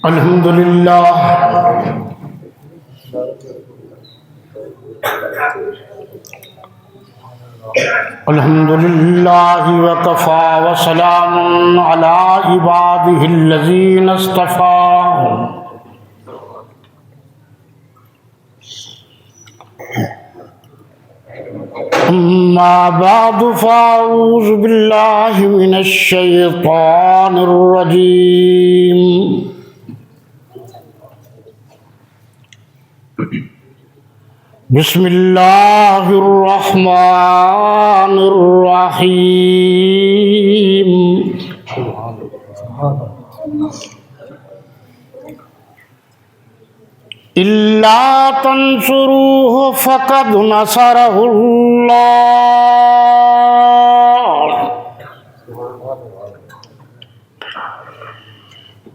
الحمد للہ وکفى وسلام علی عباده الذین اصطفى اما بعد فاعوذ باللہ من الشیطان الرجیم بسم اللہ الرحمن الرحیم الا تنصروه فقد نصره اللہ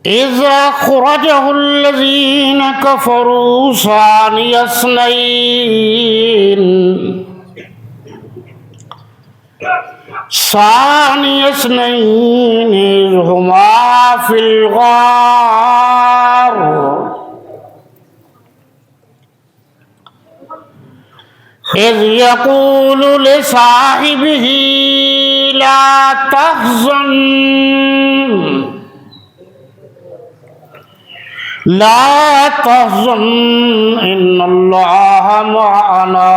اذ اخرجه الذين كفروا ثاني اثنين إذ هما في الغار إذ يقول لصاحبه لا تحزن إن الله معنا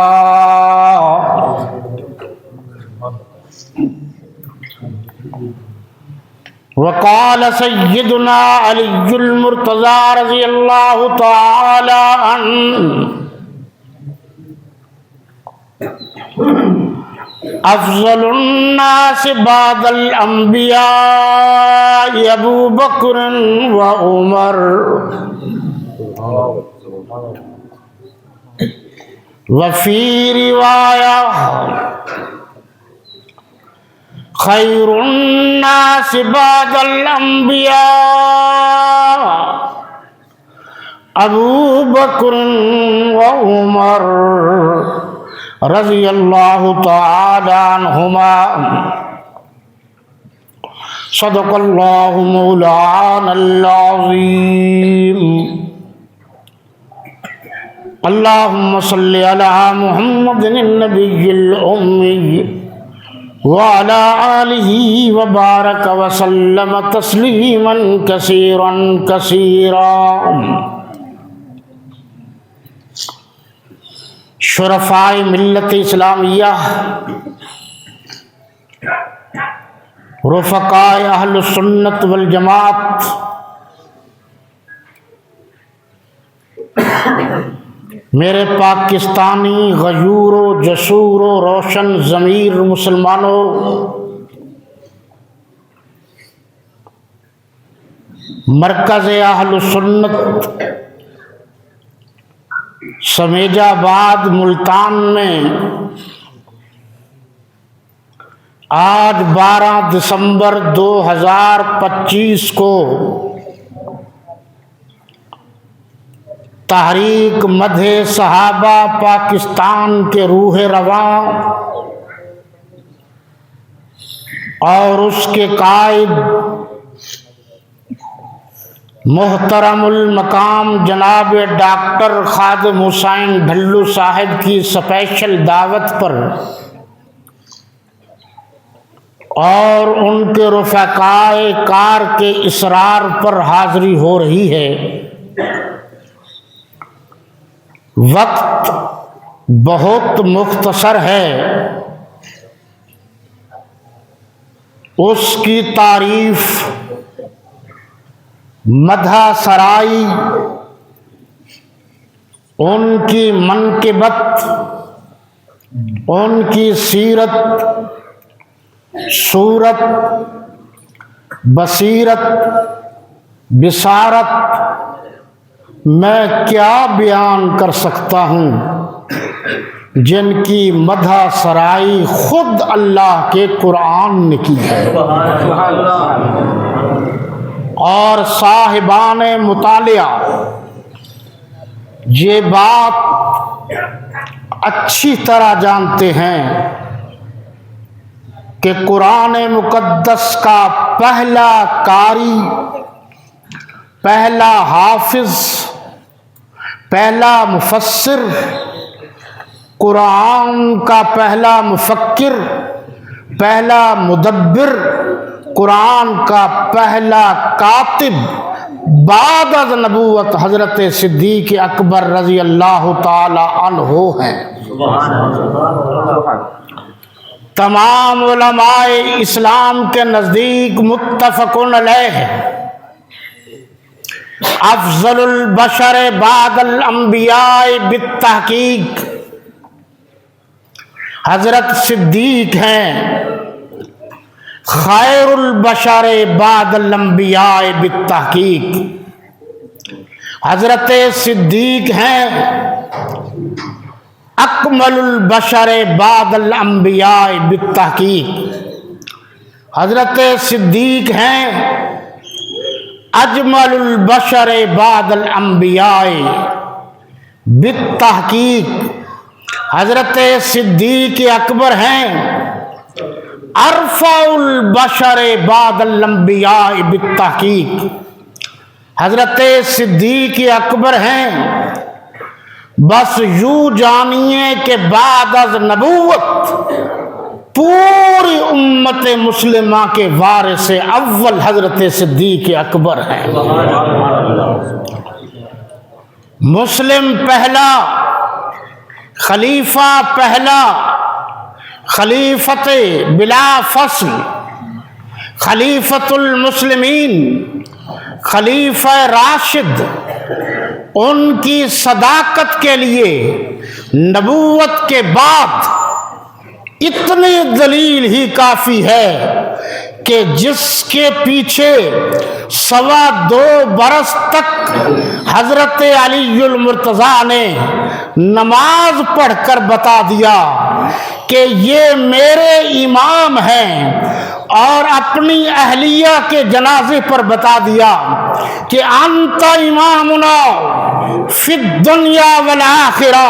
وقال سيدنا علي المرتضى رضي الله تعالى عنه افضل الناس بعد الانبیاء ابو بکر و عمر وفی روایہ خیر الناس بعد الانبیاء ابو بکر و عمر رضی اللہ تعالی عنہما صدق اللہ مولانا العظیم اللہم صلی علی محمد النبی الأمی وعلى آلہ وبارک وسلم تسلیما کثیرا کثیرا شرفائے ملت اسلامیہ، رفقائے اہل سنت والجماعت، میرے پاکستانی غیور و جسور و روشن ضمیر مسلمانوں، مرکز اہل سنت سمیجہ آباد ملتان میں آج 12 دسمبر 2025 کو تحریک مدح صحابہ پاکستان کے روح رواں اور اس کے قائد محترم المقام جناب ڈاکٹر خادم حسین ڈھلو صاحب کی اسپیشل دعوت پر اور ان کے رفقائے کار کے اصرار پر حاضری ہو رہی ہے۔ وقت بہت مختصر ہے، اس کی تعریف، مدح سرائی، ان کی منقبت، ان کی سیرت، صورت، بصیرت، بصارت میں کیا بیان کر سکتا ہوں، جن کی مدح سرائی خود اللہ کے قرآن نے کی ہے، اور صاحبان مطالعہ یہ بات اچھی طرح جانتے ہیں کہ قرآن مقدس کا پہلا قاری پہلا حافظ، پہلا مفسر، قرآن کا پہلا مفکر، پہلا مدبر، قرآن کا پہلا کاتب بعد از نبوت حضرت صدیق اکبر رضی اللہ تعالی عنہ ہیں۔ تمام علماء اسلام کے نزدیک متفق علیہ ہے، افضل البشر بعد الانبیاء بالتحقیق حضرت صدیق ہیں، خیر البشر بعد الانبیاء بالتحقیق حضرت صدیق ہیں، اکمل البشر بعد الانبیاء بالتحقیق حضرت صدیق ہیں، اجمل البشر بعد الانبیاء بالتحقیق حضرت صدیق اکبر ہیں، ارفع البشر بعد الانبیاء بالتحقیق حضرت صدیق اکبر ہیں، بس یوں جانیے کہ بعد از نبوت پوری امت مسلمہ کے وارث اول حضرت صدیق اکبر ہیں۔ مسلم پہلا، خلیفہ پہلا، خلیفت بلا فصل، خلیفۃ المسلمین، خلیفہ راشد، ان کی صداقت کے لیے نبوت کے بعد اتنی دلیل ہی کافی ہے کہ جس کے پیچھے 2.25 برس تک حضرت علی المرتضیٰ نے نماز پڑھ کر بتا دیا کہ یہ میرے امام ہیں، اور اپنی اہلیہ کے جنازے پر بتا دیا کہ انت امامنا فی الدنیا والآخرہ،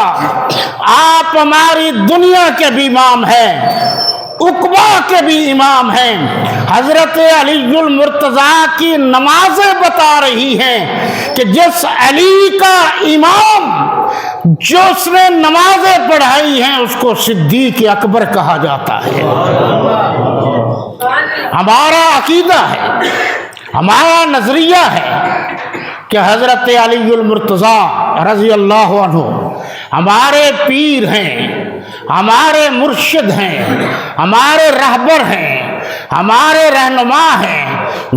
آپ ہماری دنیا کے بھی امام ہیں، عقبہ کے بھی امام ہیں۔ حضرت علی المرتضیٰ کی نمازیں بتا رہی ہیں کہ جس علی کا امام جو اس نے نمازیں پڑھائی ہیں اس کو صدیق اکبر کہا جاتا ہے۔ ہمارا عقیدہ ہے، ہمارا نظریہ ہے کہ حضرت علی المرتضیٰ رضی اللہ عنہ ہمارے پیر ہیں، ہمارے مرشد ہیں، ہمارے رہبر ہیں، ہمارے رہنما ہیں،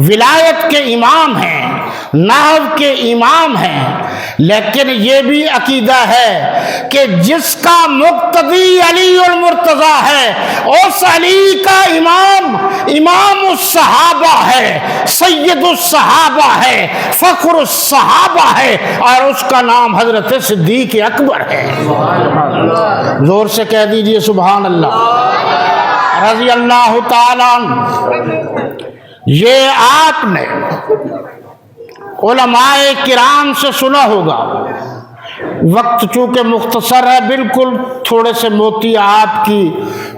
ولایت کے امام ہیں، نحو کے امام ہیں، لیکن یہ بھی عقیدہ ہے کہ جس کا مقتدی علی المرتضیٰ ہے اس علی کا امام امام الصحابہ ہے، سید الصحابہ ہے، فخر الصحابہ ہے، اور اس کا نام حضرت صدیق اکبر ہے۔ زور سے کہہ دیجئے سبحان اللہ رضی اللہ تعالیٰ عنہ۔ یہ آپ نے علماء کرام سے سنا ہوگا، وقت چونکہ مختصر ہے، بالکل تھوڑے سے موتی آپ کی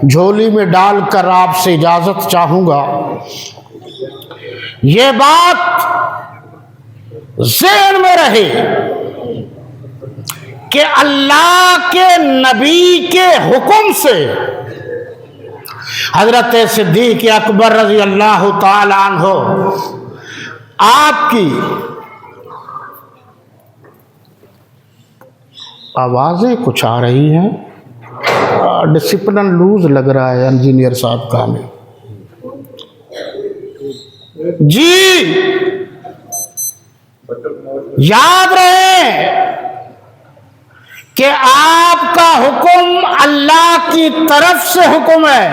جھولی میں ڈال کر آپ سے اجازت چاہوں گا۔ یہ بات ذہن میں رہے کہ اللہ کے نبی کے حکم سے حضرت صدیق اکبر رضی اللہ تعالی عنہ آپ کی آوازیں کچھ آ رہی ہیں، ڈسپلن لوز لگ رہا ہے انجینئر صاحب کا ہمیں۔ جی یاد رہے کہ آپ کا حکم اللہ کی طرف سے حکم ہے۔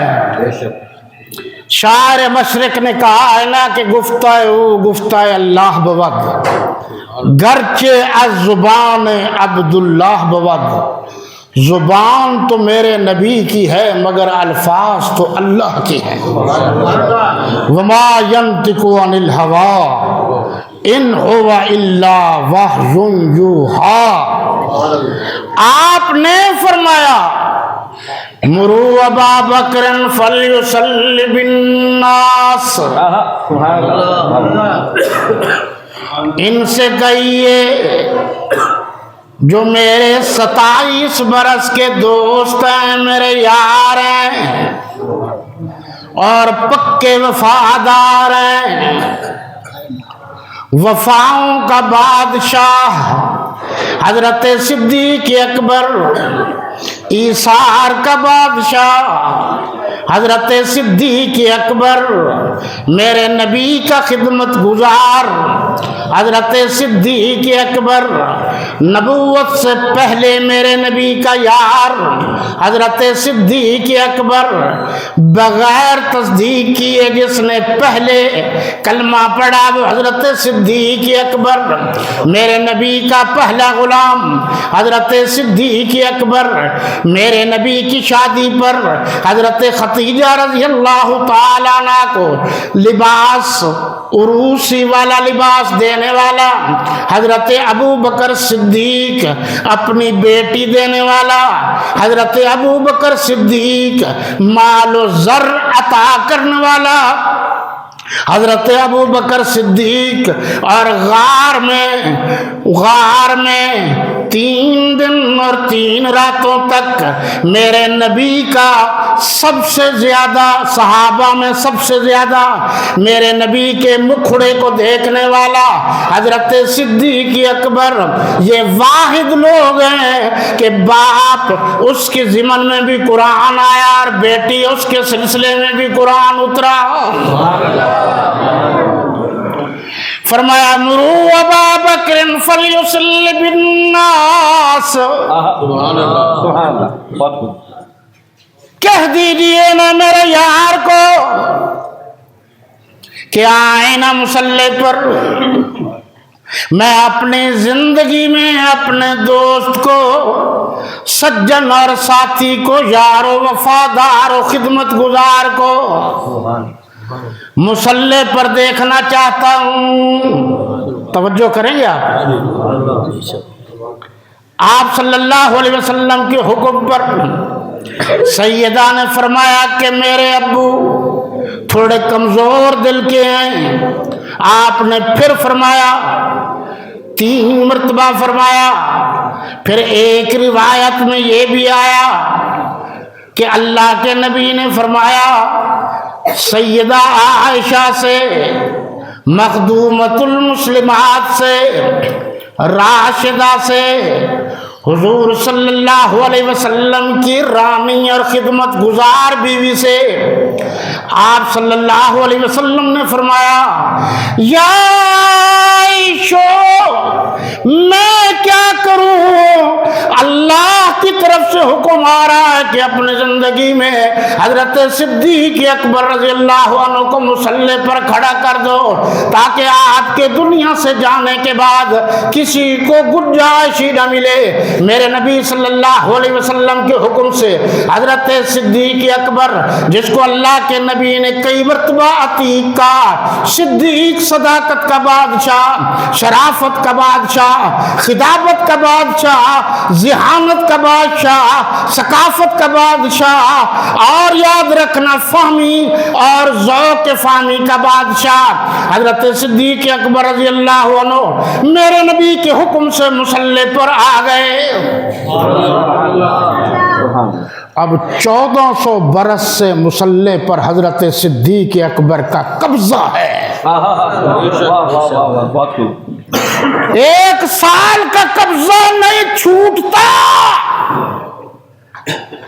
شاعر مشرق نے کہا ہے نا کہ گفتہ او گفتہ اللہ بود، گرچہ از زبان عبداللہ بود۔ زبان تو میرے نبی کی ہے مگر الفاظ تو اللہ کی ہیں۔ وما ينطق عن الهوى ان هو الا وحی یوحی۔ آپ نے فرمایا مروا ابا بکر فلیصلی بالناس، ان سے کہیے جو میرے 27 برس کے دوست ہیں، میرے یار ہیں اور پکے وفادار ہیں، وفاؤں کا بادشاہ حضرت صدیق اکبر، ایثار کا بادشاہ حضرت صدیق اکبر، میرے نبی کا خدمت گزار حضرت صدیق اکبر، نبوت سے پہلے میرے نبی کا یار حضرت صدیق اکبر، بغیر تصدیق کیے جس نے پہلے کلمہ پڑھا وہ حضرت صدیق اکبر، میرے نبی کا پہلا غلام حضرت صدیق اکبر، میرے نبی کی شادی پر حضرت خدیجہ رضی اللہ تعالیٰ عنہ کو لباس عروسی والا لباس دینے والا حضرت ابو بکر صدیق، اپنی بیٹی دینے والا حضرت ابو بکر صدیق، مال و زر عطا کرنے والا حضرت ابو بکر صدیق، اور غار میں 3 دن اور 3 راتوں تک میرے نبی کا سب سے زیادہ، صحابہ میں سب سے زیادہ میرے نبی کے مکھڑے کو دیکھنے والا حضرت صدیق اکبر، یہ واحد لوگ ہیں کہ باپ اس کے ضمن میں بھی قرآن آیا اور بیٹی اس کے سلسلے میں بھی قرآن اترا۔ فرمایا مرو ابا بکر فلیصلی بالناس، کہہ دیجئے نا میرے یار کو کہ آئے نا مصلی پر، میں اپنی زندگی میں اپنے دوست کو، سجن اور ساتھی کو، یار و وفادار و خدمت گزار کو مصلی پر دیکھنا چاہتا ہوں۔ توجہ کریں گے آپ صلی اللہ علیہ وسلم کے حکم پر سیدہ نے فرمایا کہ میرے ابو تھوڑے کمزور دل کے ہیں۔ آپ نے پھر فرمایا، 3 مرتبہ فرمایا، پھر ایک روایت میں یہ بھی آیا کہ اللہ کے نبی نے فرمایا سیدہ عائشہ سے، مخدومۃ المسلمات سے، راشدہ سے، حضور صلی اللہ علیہ وسلم کی رانی اور خدمت گزار بیوی سے آپ صلی اللہ علیہ وسلم نے فرمایا یا عائشہ میں کیا کروں، اللہ کی طرف سے حکم آ رہا ہے کہ اپنی زندگی میں حضرت صدیق اکبر رضی اللہ عنہ کو مصلی پر کھڑا کر دو تاکہ آپ کے دنیا سے جانے کے بعد کسی کو گنجائش ہی نہ ملے۔ میرے نبی صلی اللہ علیہ وسلم کے حکم سے حضرت صدیق اکبر، جس کو اللہ کے نبی نے کئی مرتبہ عتیق کہا، صدیق صداقت کا بادشاہ، شرافت کا بادشاہ، خدابت کا بادشاہ، ذہانت کا بادشاہ، ثقافت کا بادشاہ، اور یاد رکھنا فہمی اور ذوق فہمی کا بادشاہ حضرت صدیق اکبر رضی اللہ عنہ میرے نبی کے حکم سے مصلی پر آ گئے۔ اب 1400 برس سے مصلی پر حضرت صدیق اکبر کا قبضہ ہے۔ 1 سال کا قبضہ نہیں چھوٹتا،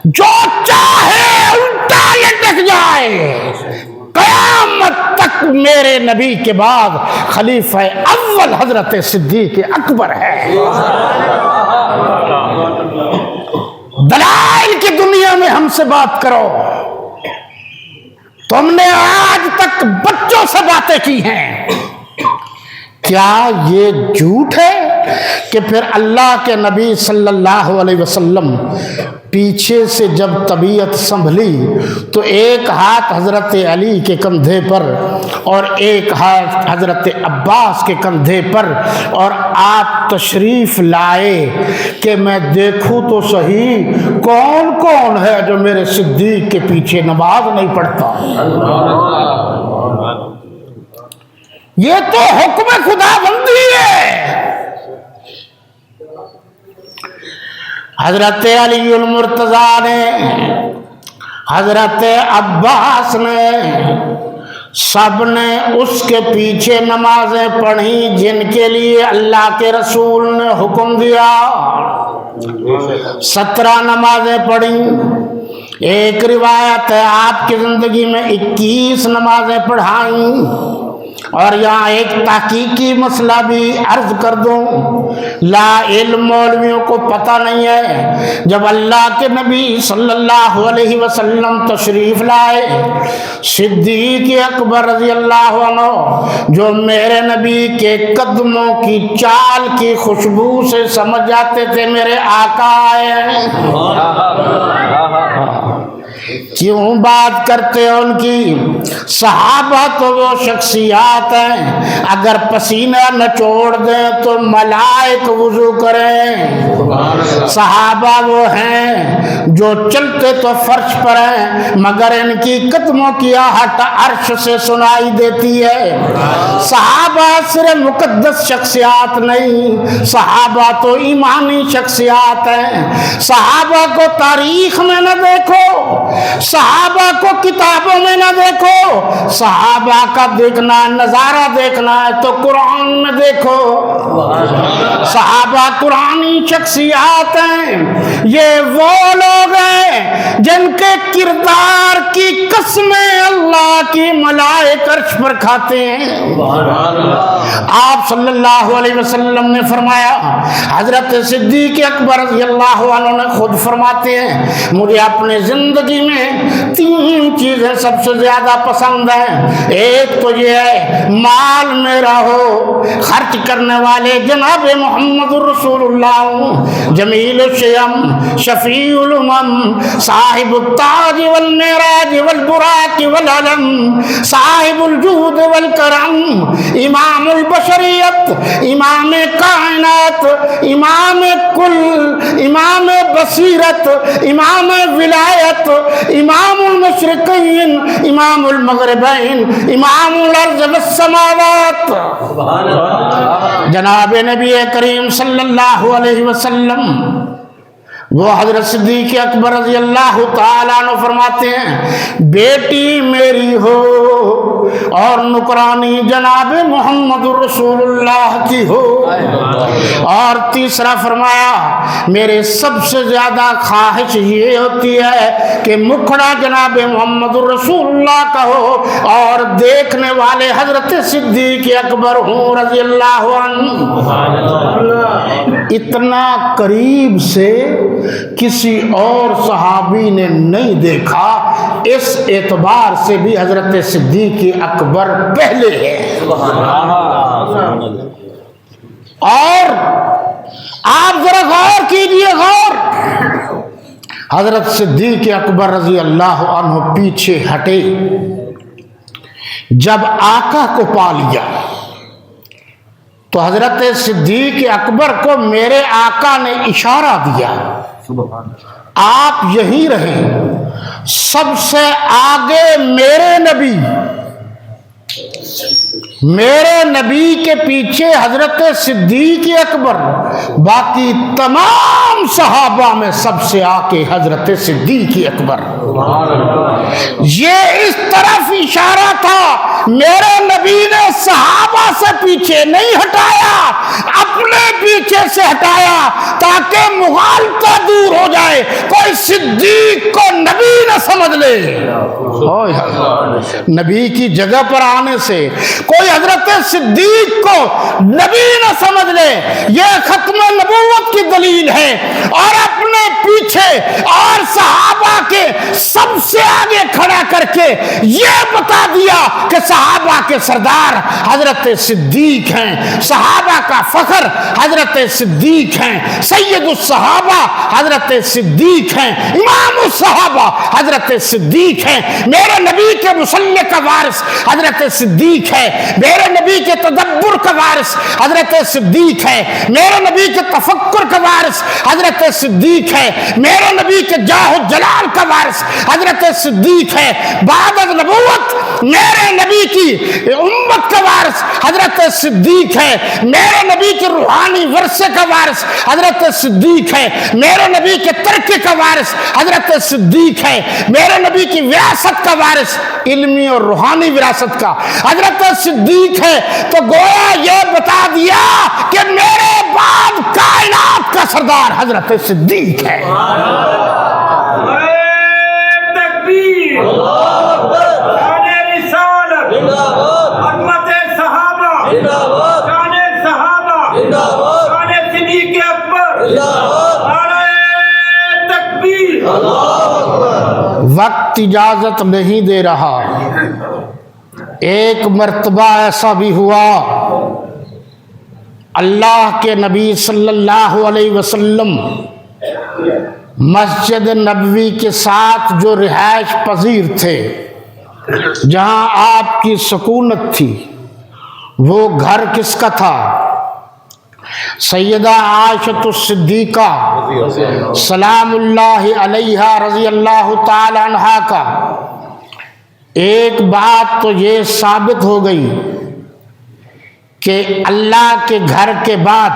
جو چاہے الٹا لٹک جائے، قیامت تک میرے نبی کے بعد خلیفہ اول حضرت صدیق اکبر ہے۔ دلائل کی دنیا میں ہم سے بات کرو، تم نے آج تک بچوں سے باتیں کی ہیں، کیا یہ جھوٹ ہے کہ پھر اللہ کے نبی صلی اللہ علیہ وسلم پیچھے سے جب طبیعت سنبھلی تو ایک ہاتھ حضرت علی کے کندھے پر اور ایک ہاتھ حضرت عباس کے کندھے پر، اور آپ تشریف لائے کہ میں دیکھوں تو صحیح کون کون ہے جو میرے صدیق کے پیچھے نماز نہیں پڑھتا۔ یہ تو حکم خدا بندی ہے۔ حضرت علی المرتضیٰ نے، حضرت عباس نے، سب نے اس کے پیچھے نمازیں پڑھی جن کے لیے اللہ کے رسول نے حکم دیا۔ 17 نمازیں پڑھی۔ ایک روایت ہے آپ کی زندگی میں 21 نمازیں پڑھائیں۔ اور یہاں ایک تحقیقی مسئلہ بھی عرض کر دوں، لا علم مولویوں کو پتہ نہیں ہے، جب اللہ کے نبی صلی اللہ علیہ وسلم تشریف لائے، صدیق اکبر رضی اللہ عنہ جو میرے نبی کے قدموں کی چال کی خوشبو سے سمجھ جاتے تھے میرے آقا آئے ہیں۔ کیوں بات کرتے ہیں ان کی؟ صحابہ تو وہ شخصیات ہیں، اگر پسینہ نچوڑ دیں تو ملائک وضو کریں۔ صحابہ وہ ہیں جو چلتے تو فرش پر ہیں مگر ان کی قدموں کی آہٹ عرش سے سنائی دیتی ہے۔ صحابہ صرف مقدس شخصیات نہیں، صحابہ تو ایمانی شخصیات ہیں۔ صحابہ کو تاریخ میں نہ دیکھو، صحابہ کو کتابوں میں نہ دیکھو، صحابہ کا دیکھنا نظارہ دیکھنا ہے تو قرآن میں دیکھو۔ صحابہ قرآنی شخصیات ہیں، یہ وہ لوگ ہیں جن کے کردار کی قسمیں اللہ کی ملائکہ عرش پر کھاتے ہیں۔ آپ صلی اللہ علیہ وسلم نے فرمایا، حضرت صدیق اکبر رضی اللہ عنہ نے خود فرماتے ہیں، مجھے اپنے زندگی میں 3 چیزیں سب سے زیادہ پسند ہیں۔ ایک تو یہ ہے مال میرا ہو، خرچ کرنے والے جناب محمد رسول اللہ، جمیل الشیم، شفیع الامم، صاحب التاج والمعراج والبراق والعلم، صاحب الجود والکرم، امام البشریت، امام کائنات، امام کل، امام بصیرت، امام ولایت، امام المشرقین، امام المغربین، امام الارض والسماوات، جناب نبی کریم صلی اللہ علیہ وسلم وہ حضرت صدیق اکبر رضی اللہ تعالیٰ عنہ فرماتے ہیں، بیٹی میری ہو اور نکرانی جناب محمد رسول اللہ کی ہو۔ اور تیسرا فرمایا، میرے سب سے زیادہ خواہش یہ ہوتی ہے کہ مکھڑا جناب محمد رسول اللہ کا ہو اور دیکھنے والے حضرت صدیق اکبر ہوں رضی اللہ عنہ۔ اتنا قریب سے کسی اور صحابی نے نہیں دیکھا، اس اعتبار سے بھی حضرت صدیق اکبر پہلے ہے۔ اور آپ ذرا غور کیجئے، غور، حضرت صدیق اکبر رضی اللہ عنہ پیچھے ہٹے، جب آقا کو پا لیا تو حضرت صدیق اکبر کو میرے آقا نے اشارہ دیا، آپ یہیں رہیں، سب سے آگے میرے نبی، میرے نبی کے پیچھے حضرت صدیق اکبر، باقی تمام صحابہ میں سب سے آگے حضرت صدیق اکبر۔ یہ اس طرف اشارہ تھا، میرے نبی نے صحابہ سے پیچھے نہیں ہٹایا، اپنے پیچھے سے ہٹایا تاکہ مغالطہ دور ہو جائے، کوئی صدیق کو نبی نہ سمجھ لے۔ نبی کی جگہ پر آنے سے کوئی حضرت صدیق کو نبی نہ سمجھ لے، یہ ختم نبوت کی دلیل ہے۔ اور اپنے پیچھے اور صحابہ کے سب سے آگے کھڑا کر کے یہ بتا دیا کہ صحابہ کے سردار حضرت صدیق ہیں، صحابہ کا فخر حضرت صدیق ہیں، سید الصحابہ حضرت صدیق ہیں، امام الصحابہ حضرت صدیق ہیں، میرے نبی کے مسلح کا وارث حضرت صدیق ہے، میرے نبی کے تدبر کا وارث حضرت صدیق ہے، میرے نبی کے تفکر کا وارث حضرت صدیق ہے، میرے نبی کے جاہ و جلال کا وارث حضرت صدیق ہے، بعد از نبوت میرے نبی کی امت کا وارث حضرت صدیق ہے، میرے نبی کے روحانی ورثے کا وارث حضرت صدیق ہے، میرے نبی کے ترکے کا وارث حضرت صدیق ہے، میرے نبی کی وراثت کا وارث علمی اور روحانی وراثت کا حضرت صدیق ہے۔ تو گویا یہ بتا دیا کہ میرے بعد کائنات کا سردار حضرت صدیق ہے۔ وقت اجازت نہیں دے رہا، ایک مرتبہ ایسا بھی ہوا اللہ کے نبی صلی اللہ علیہ وسلم مسجد نبوی کے ساتھ جو رہائش پذیر تھے، جہاں آپ کی سکونت تھی، وہ گھر کس کا تھا؟ سیدہ عائشہ الصدیقہ سلام اللہ علیہا رضی اللہ تعالی عنہا کا۔ ایک بات تو یہ ثابت ہو گئی کہ اللہ کے گھر کے بعد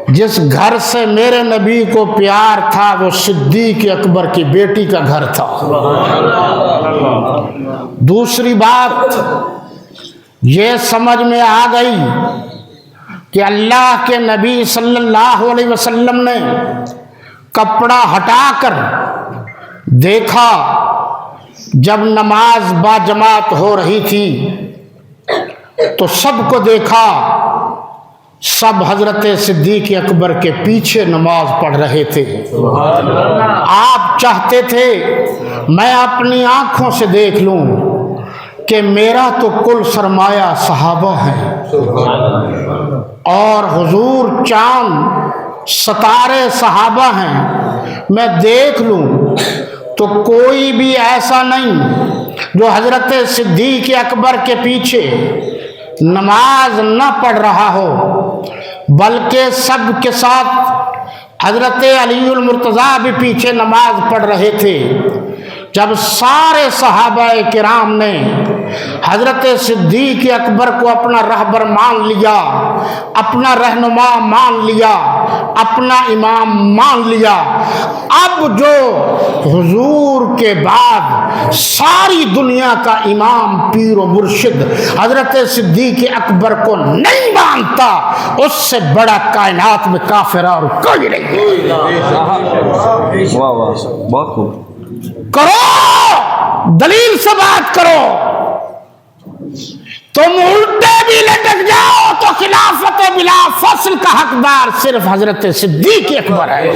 جس گھر سے میرے نبی کو پیار تھا وہ صدیق اکبر کی بیٹی کا گھر تھا۔ دوسری بات یہ سمجھ میں آ گئی کہ اللہ کے نبی صلی اللہ علیہ وسلم نے کپڑا ہٹا کر دیکھا، جب نماز با جماعت ہو رہی تھی تو سب کو دیکھا، سب حضرت صدیق اکبر کے پیچھے نماز پڑھ رہے تھے۔ آپ چاہتے تھے میں اپنی آنکھوں سے دیکھ لوں کہ میرا تو کل سرمایہ صحابہ ہے، اور حضور چاند ستارے صحابہ ہیں، میں دیکھ لوں تو کوئی بھی ایسا نہیں جو حضرت صدیق اکبر کے پیچھے نماز نہ پڑھ رہا ہو، بلکہ سب کے ساتھ حضرت علی المرتضیٰ بھی پیچھے نماز پڑھ رہے تھے۔ جب سارے صحابہ کرام نے حضرت صدیق اکبر کو اپنا رہبر مان لیا، اپنا رہنما مان لیا، اپنا امام مان لیا، اب جو حضور کے بعد ساری دنیا کا امام پیر و مرشد حضرت صدیق اکبر کو نہیں مانتا، اس سے بڑا کائنات میں کافر اور کوئی نہیں۔ واہ واہ، بہت خوب۔ کرو، دلیل سے بات کرو، تم الٹے بھی لٹک جاؤ تو خلافت بلا فصل کا حقدار صرف حضرت صدیق اکبر ہے۔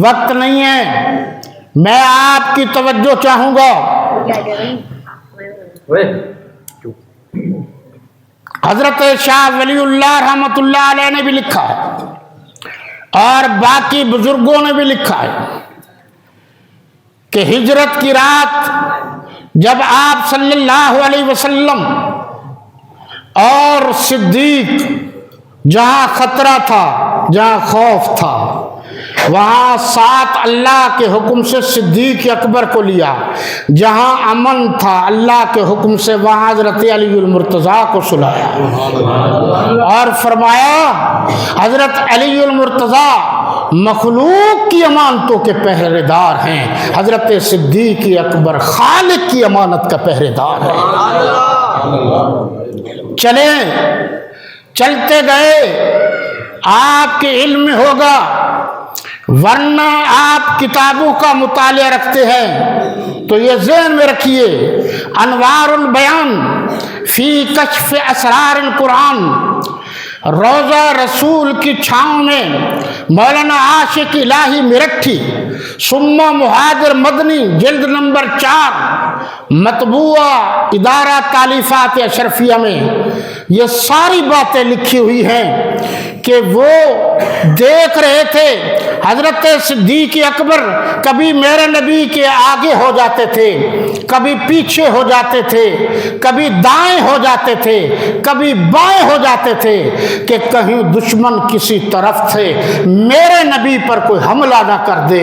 وقت نہیں ہے، میں آپ کی توجہ چاہوں گا۔ حضرت شاہ ولی اللہ رحمۃ اللہ علیہ نے بھی لکھا ہے اور باقی بزرگوں نے بھی لکھا ہے کہ ہجرت کی رات جب آپ صلی اللہ علیہ وسلم اور صدیق جہاں خطرہ تھا، جہاں خوف تھا، وہاں ساتھ اللہ کے حکم سے صدیق اکبر کو لیا، جہاں امن تھا اللہ کے حکم سے وہاں حضرت علی المرتضیٰ کو سلایا اور فرمایا حضرت علی المرتضیٰ مخلوق کی امانتوں کے پہرے دار ہیں، حضرت صدیق اکبر خالق کی امانت کا پہرے دار ہے۔ چلیں، چلتے گئے، آپ کے علم میں ہوگا، ورنہ آپ کتابوں کا مطالعہ رکھتے ہیں تو یہ ذہن میں رکھیے، انوار البیان فی کشف اسرار القرآن، روضہ رسول کی چھاؤں میں مولانا عاشق الہی مرٹھی سما مہاجر مدنی جلد نمبر 4 مطبوعہ ادارہ تالیفات اشرفیہ میں یہ ساری باتیں لکھی ہوئی ہیں کہ وہ دیکھ رہے تھے حضرت صدیق اکبر کبھی میرے نبی کے آگے ہو جاتے تھے، کبھی پیچھے ہو جاتے تھے، کبھی دائیں ہو جاتے تھے، کبھی بائیں ہو جاتے تھے کہ کہیں دشمن کسی طرف سے میرے نبی پر کوئی حملہ نہ کر دے۔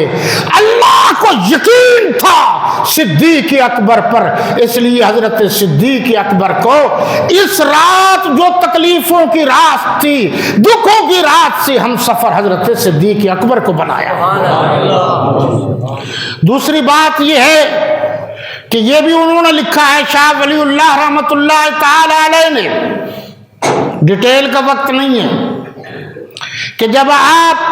اللہ کو یقین تھا صدیق اکبر پر، اس لیے حضرت صدیق اکبر کو اس رات جو تکلیفوں کی رات تھی، دکھوں کی رات سے ہم سفر حضرت صدیق اکبر کو بنایا۔ دوسری بات یہ ہے کہ یہ بھی انہوں نے لکھا ہے شاہ ولی اللہ رحمۃ اللہ تعالی علیہ نے، ڈیٹیل کا وقت نہیں ہے، کہ جب آپ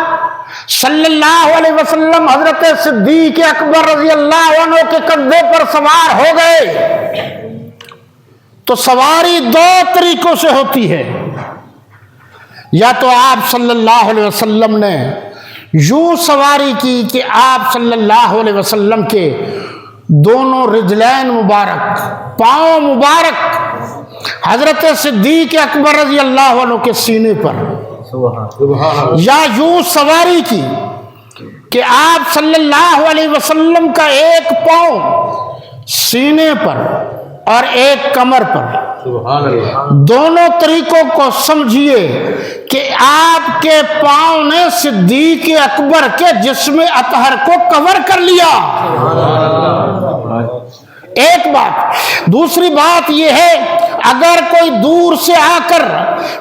صلی اللہ علیہ وسلم حضرت صدیق اکبر رضی اللہ عنہ کے کندھے پر سوار ہو گئے تو سواری دو طریقوں سے ہوتی ہے، یا تو آپ صلی اللہ علیہ وسلم نے یوں سواری کی کہ آپ صلی اللہ علیہ وسلم کے دونوں رجلین مبارک، پاؤں مبارک حضرت صدیق اکبر رضی اللہ عنہ کے سینے پر، یا یوں سواری کی کہ آپ صلی اللہ علیہ وسلم کا ایک پاؤں سینے پر اور ایک کمر پر۔ دونوں طریقوں کو سمجھیے کہ آپ کے پاؤں نے صدیق اکبر کے جسم اطہر کو کور کر لیا، ایک بات۔ دوسری بات یہ ہے اگر کوئی دور سے آ کر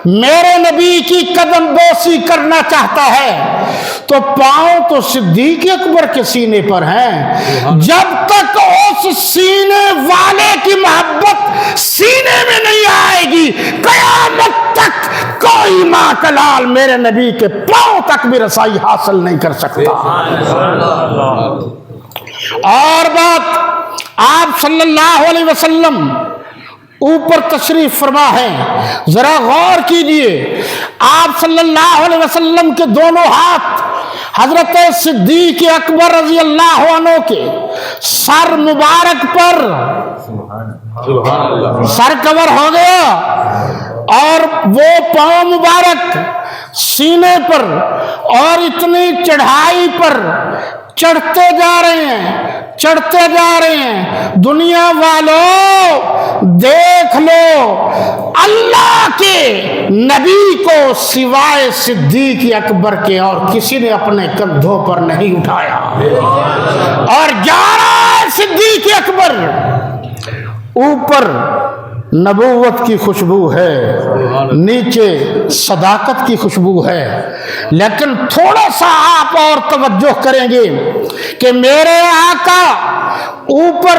میرے نبی کی قدم بوسی کرنا چاہتا ہے تو پاؤں تو صدیق اکبر کے سینے پر ہیں، جب تک اس سینے والے کی محبت سینے میں نہیں آئے گی قیامت تک کوئی ماں کا لال میرے نبی کے پاؤں تک بھی رسائی حاصل نہیں کر سکتا۔ اور بات، آپ صلی اللہ علیہ وسلم اوپر تشریف فرما ہے، ذرا غور کیجئے، آپ صلی اللہ علیہ وسلم کے دونوں ہاتھ حضرت صدیق اکبر رضی اللہ عنہ کے سر مبارک پر، سر کور ہو گیا، اور وہ پاؤں مبارک سینے پر، اور اتنی چڑھائی پر چڑھتے جا رہے ہیں، چڑھتے جا رہے ہیں۔ دنیا والوں دیکھ لو، اللہ کے نبی کو سوائے صدیق اکبر کے اور کسی نے اپنے کندھوں پر نہیں اٹھایا، اور جا رہا ہے صدیق اکبر، اوپر نبوت کی خوشبو ہے، نیچے صداقت کی خوشبو ہے۔ لیکن تھوڑا سا آپ اور توجہ کریں گے کہ میرے آقا اوپر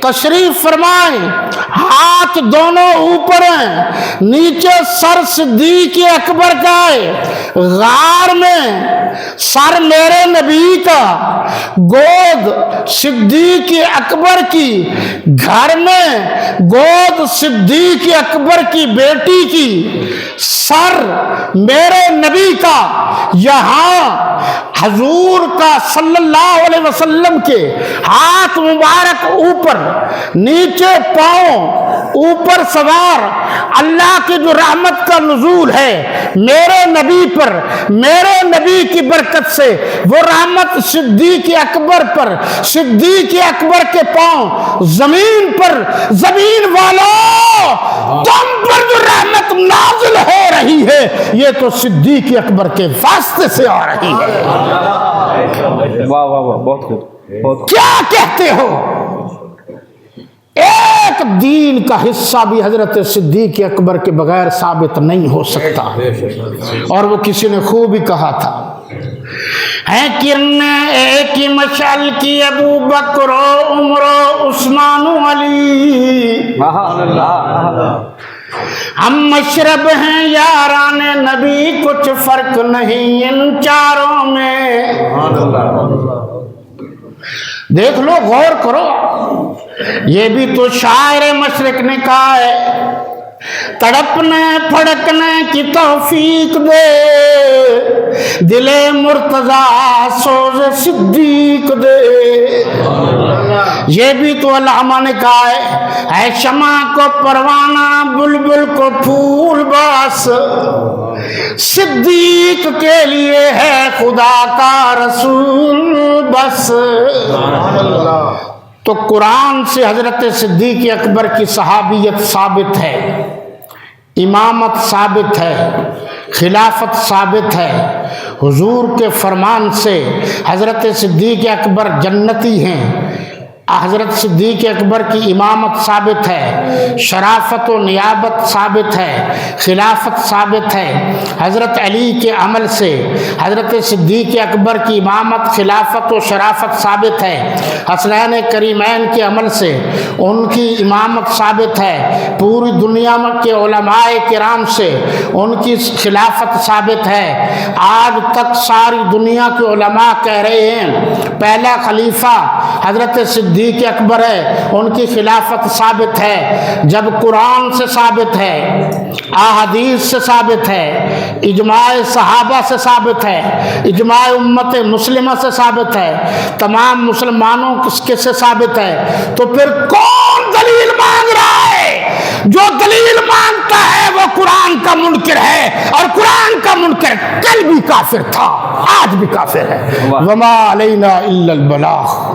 تشریف فرمائیں، ہاتھ دونوں اوپر ہیں، نیچے سر صدیق اکبر کا ہے، غار میں سر میرے نبی کا، گود صدیق اکبر کی، گھر میں گود صدیق اکبر کی بیٹی کی، سر میرے نبی کا، یہاں حضور کا صلی اللہ علیہ وسلم کے ہاتھ مبارک اوپر، نیچے پاؤں، اوپر سوار، اللہ کی جو رحمت کا نزول ہے میرے نبی پر، میرے نبی کی برکت سے وہ رحمت صدیق اکبر پر، صدیق اکبر کے پاؤں زمین پر، زمین والوں تم پر جو رحمت نازل ہو رہی ہے یہ تو صدیق اکبر کے واسطے سے آ رہی ہے۔ واہ واہ واہ، بہت خوب۔ کیا کہتے ہو؟ ایک دین کا حصہ بھی حضرت صدیق اکبر کے بغیر ثابت نہیں ہو سکتا، اور وہ کسی نے خوب ہی کہا تھا، ہے کرنے ایک ہی مشعل کی ابو بکر و عمر و عثمان و علی، ہم مشرب ہیں یاران نبی، کچھ فرق نہیں ان چاروں میں۔ دیکھ لو، غور کرو، یہ بھی تو شاعر مشرق نے کہا ہے، تڑپنے پھڑکنے کی توفیق دے، دل مرتضیٰ سوز صدیق دے۔ یہ بھی تو علامہ نے کہا ہے شمع کو پروانہ، بلبل کو پھول باس، صدیق کے لیے ہے خدا کا رسول بس۔ تو قرآن سے حضرت صدیق اکبر کی صحابیت ثابت ہے، امامت ثابت ہے، خلافت ثابت ہے۔ حضور کے فرمان سے حضرت صدیق اکبر جنتی ہیں، حضرت صدیق اکبر کی امامت ثابت ہے، شرافت و نیابت ثابت ہے، خلافت ثابت ہے۔ حضرت علی کے عمل سے حضرت صدیق اکبر کی امامت، خلافت و شرافت ثابت ہے۔ حسنین کریمین کے عمل سے ان کی امامت ثابت ہے۔ پوری دنیا کے علماء کرام سے ان کی خلافت ثابت ہے۔ آج تک ساری دنیا کے علماء کہہ رہے ہیں پہلا خلیفہ حضرت صدیق اکبر ہے، ان کی خلافت ثابت ہے۔ جب قرآن سے ثابت ہے، احادیث سے ثابت ہے، اجماع صحابہ سے ثابت ہے، اجماع امت مسلمہ سے ثابت ہے، تمام مسلمانوں کے سے ثابت ہے، تو پھر کون دلیل مانگ رہا ہے؟ جو دلیل مانگتا ہے وہ قرآن کا منکر ہے، اور قرآن کا منکر کل بھی کافر تھا، آج بھی کافر ہے۔ وما علینا الا البلاغ۔